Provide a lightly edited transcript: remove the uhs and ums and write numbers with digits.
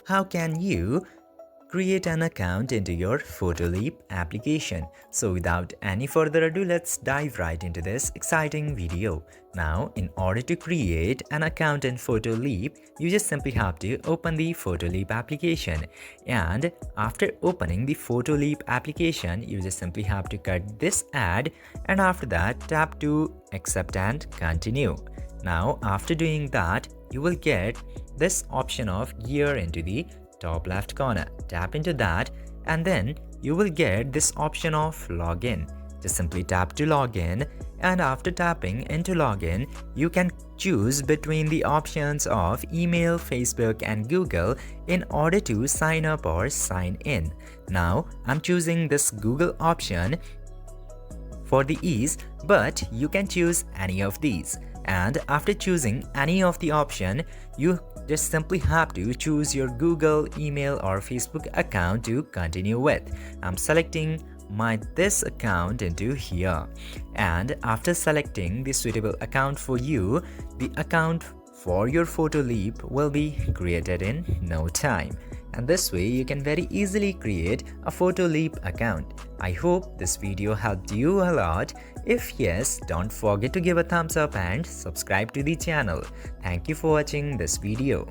how can you create an account into your Photoleap application. So without any further ado, let's dive right into this exciting video. Now, in order to create an account in Photoleap, you just simply have to open the Photoleap application. And after opening the Photoleap application, you just simply have to cut this ad, and after that tap to accept and continue. Now, after doing that, you will get this option of gear into the top left corner. Tap into that, and then you will get this option of login. Just simply tap to login, and after tapping into login, you can choose between the options of email, Facebook and Google in order to sign up or sign in. Now I'm choosing this Google option for the ease, but you can choose any of these. And after choosing any of the option, you just simply have to choose your Google, email or Facebook account to continue with. I'm selecting this account into here, and after selecting the suitable account for you, the account for your Photoleap will be created in no time. And this way you can very easily create a Photoleap account. I hope this video helped you a lot. If yes, don't forget to give a thumbs up and subscribe to the channel. Thank you for watching this video.